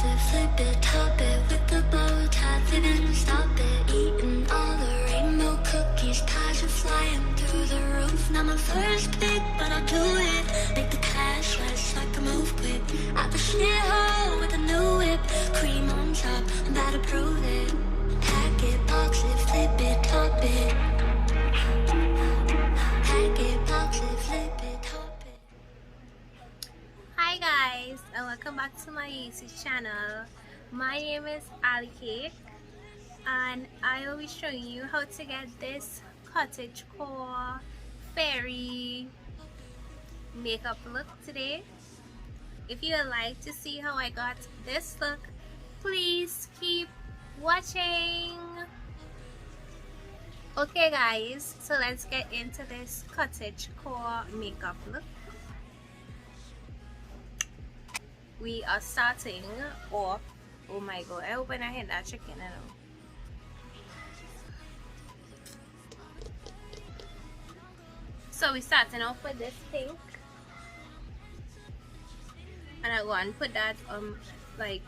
it, flip it, top it with the bow tie, didn't stop it. Eating all the rainbow cookies, ties are flying through the roof. Not my first pick, but I'll do it. Make the cash last so I can move quick. Out the shithole with a new whip, cream on top, I'm about to prove it. Hack it, box it, flip it, top it. Hack it, box it, flip it, top it. Hi guys, and welcome back to my YouTube channel. My name is Cake, and I will be showing you how to get this Cottagecore fairy makeup look today. If you would like to see how I got this look, please keep watching. Okay guys, so let's get into this Cottagecore makeup look. We are starting off. Oh my god, I hope I don't hit that chicken now. So we're starting off with this pink, and I'm going to put that like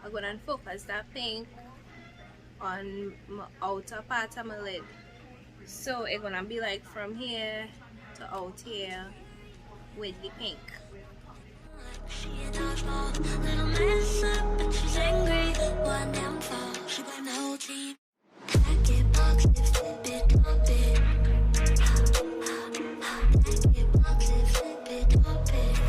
I'm going to focus that pink on my outer part of my lid, so it's gonna be like from here to out here with the pink. She a dodgeball, little mess up, but she's angry. One downfall, she blamed the whole team. Hack it, box it, flip it, top it. Hack it, box it, flip it, top it.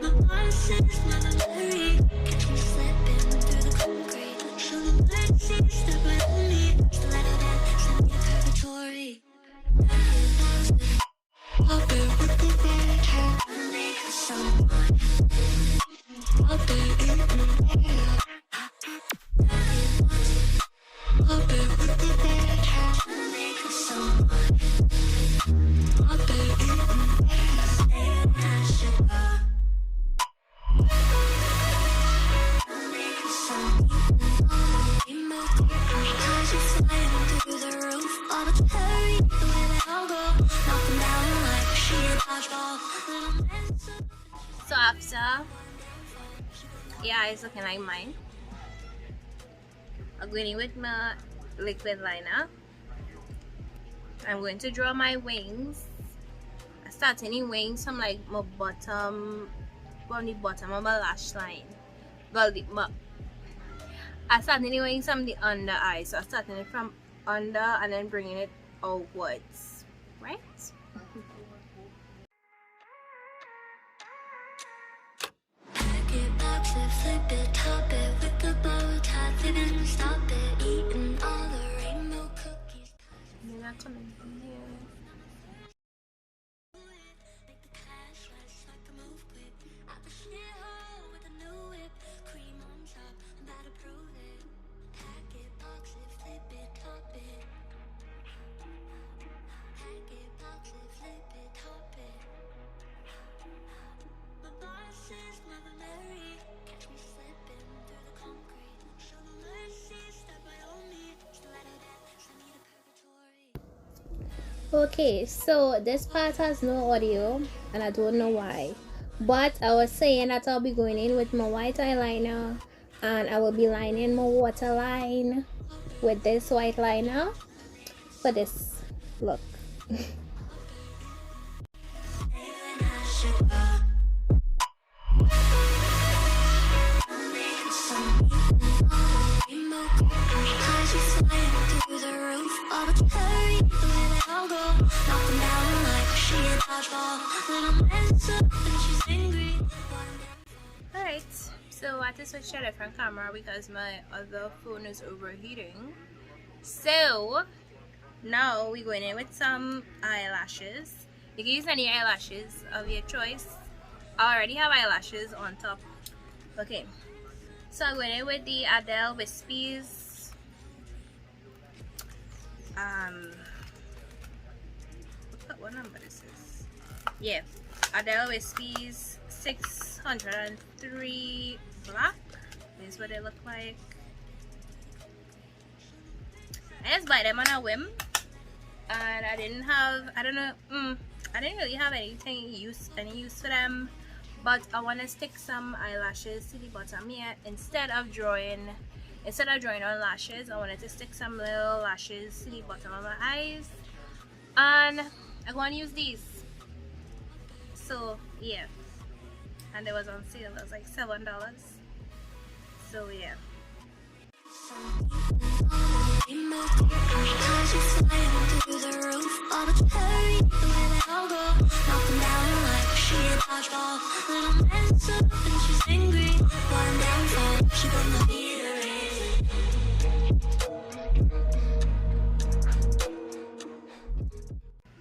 My boss is Mother Mary. Catch me slipping through the concrete. Show the mercy, step right on me. Stiletto dance, send me to purgatory. Hack it, box it, pop it with the red hat. So after your eyes looking like mine, I'm going in with my liquid liner. I'm going to draw my wings. I start any wings from like my bottom, from the bottom of my lash line. Well, I start any wings from the under eye, so I starting it from under and then bringing it outwards, right? Flip it, top it with the bow tie, didn't stop it. Eating all the rainbow cookies. You're not coming from here. Make the cash last so I can move quick. Out the shithole with a new whip, cream on top, I'm about to prove it. Hack it, box it, flip it, top it. Hack it, box it, flip it, top it. My boss is Mother Mary. Catch me slipping through the concrete. Show the mercy, step right on me. Stiletto dance, send me to purgatory. Okay, so this part has no audio and I don't know why, but I was saying that I'll be going in with my white eyeliner and I will be lining my waterline with this white liner for this look. Alright, so I had to switch to a different camera because my other phone is overheating. So now we're going in with some eyelashes. You can use any eyelashes of your choice. I already have eyelashes on top. Okay, so I'm going in with the Ardell wispies. What number this is? Yeah, Ardell wispies 603 black. This is what they look like. I just buy them on a whim, and I didn't have, I don't know, I didn't really have any use for them, but I want to stick some eyelashes to the bottom here. Instead of drawing on lashes, I wanted to stick some little lashes to the bottom of my eyes, and I'm going to use these. So yeah, and it was on sale. It was like $7. So yeah.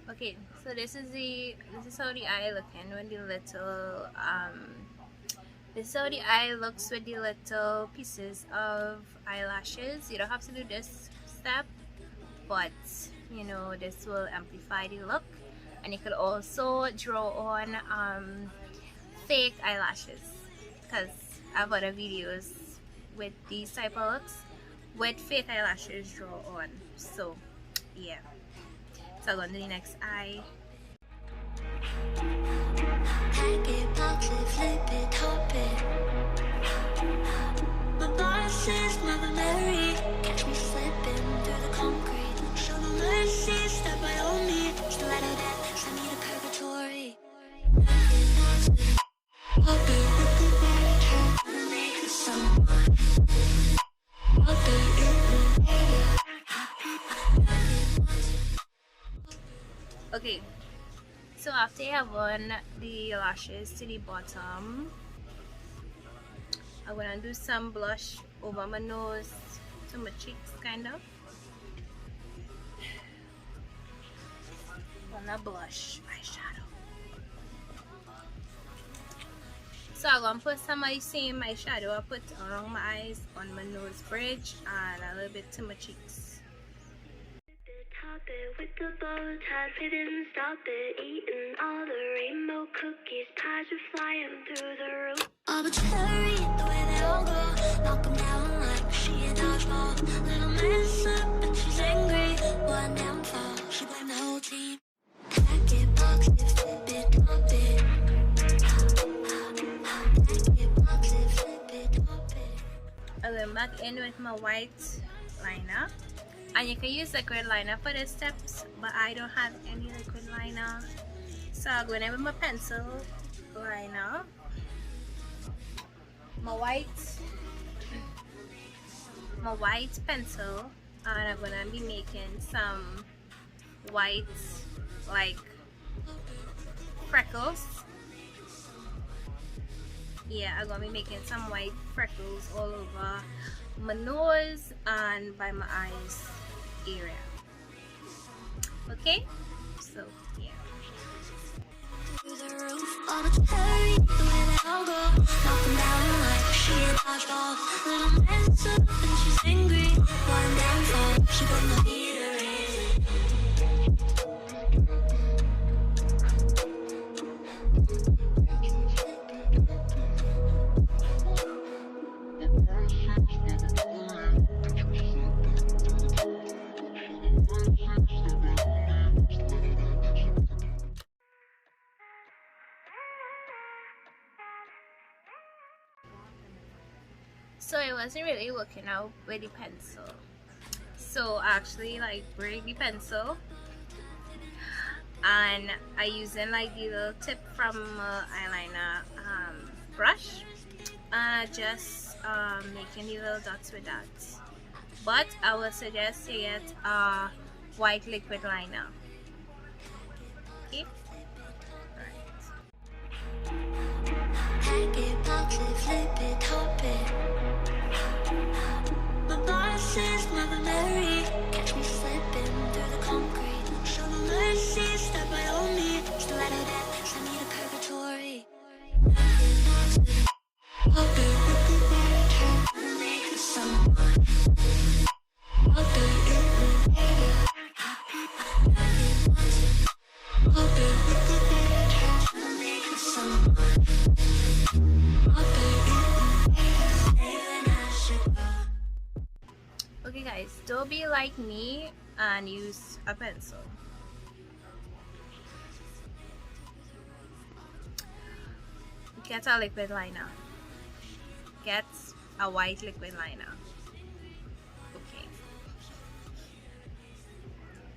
Okay, so this is how the eye looking with the little this is how the eye looks with the little pieces of eyelashes. You don't have to do this step, but you know, this will amplify the look. And you could also draw on fake eyelashes, because I have other videos with these type of looks with fake eyelashes draw on. So yeah, so I'm going to do the next eye. Hack it, box it, flip it, top it. My boss is Mother Mary. Catch me slipping through the concrete. Show no mercy, step by all me. Stiletto death, send me to purgatory. Hack it, box it, pop it, rip it, wanna make it someone. Pop it, Okay, so after you have on the lashes to the bottom, I'm gonna do some blush over my nose to my cheeks, kind of. Gonna blush eyeshadow. So I'm gonna put some of the same eyeshadow I put around my eyes, on my nose bridge, and a little bit to my cheeks. Top it with the bow tied, we didn't stop it. Eating all the rainbow cookies, pies are flying through the roof. Arbitrary, the way they all go, knock them down like she a dodgeball. Little mess up and she's angry, one downfall, she blamed the whole team. Pack it, box it, flip it, top it. Pack it, box it, flip it, top it. I went back in with my white liner. And you can use liquid liner for the steps, but I don't have any liquid liner. So I'm going in with my pencil liner, my white pencil, and I'm going to be making some white, like, freckles. Yeah, I'm going to be making some white freckles all over my nose and by my eyes area. Okay, so yeah. Through the roof, arbitrary, the way they all go, knock them down like she a dodgeball. Little mess up and she's angry, one downfall, she put my meter in. So it wasn't really working out with the pencil, so I actually like break the pencil, and I using like the little tip from eyeliner brush, just making the little dots with that. But I would suggest you get a white liquid liner. Okay, Hack it, box it, flip it, top it. My boss is Mother Mary. Catch me slipping through the concrete. Show no mercy, step by all me. Stiletto death, send me to purgatory. Hack it, box it, pop it, rip it, wanna make it someone. Pop it, rip it, hack it, box it, pop it, rip it, wanna make it someone. okay guys, don't be like me and use a pencil. get a liquid liner. Get a white liquid liner. Okay.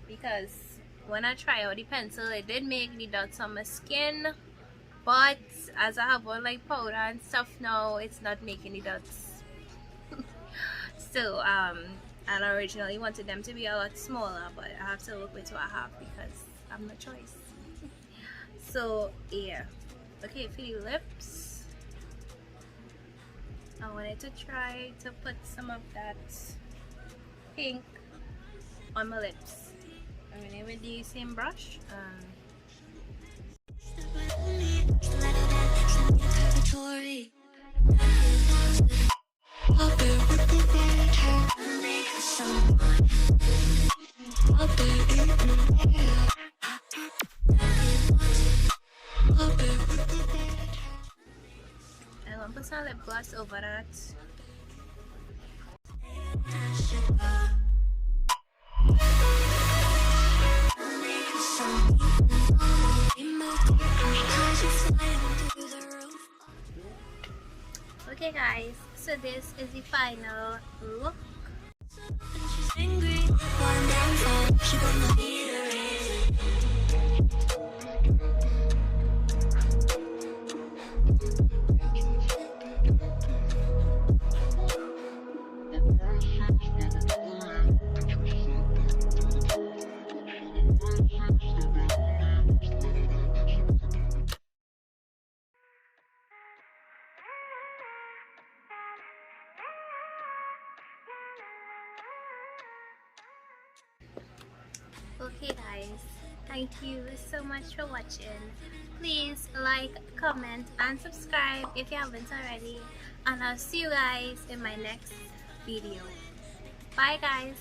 Because when I try out the pencil, it did make the dots on my skin, but as I have on like powder and stuff now, it's not making the dots. So and I originally wanted them to be a lot smaller, but I have to work with what I have because I have no choice. So yeah. Okay, for the lips, I wanted to try to put some of that pink on my lips. I'm gonna with the same brush. I'm gonna put some lip gloss over that. Okay guys, so this is the final look. Okay guys, thank you so much for watching. Please like, comment and subscribe if you haven't already, and I'll see you guys in my next video. Bye guys.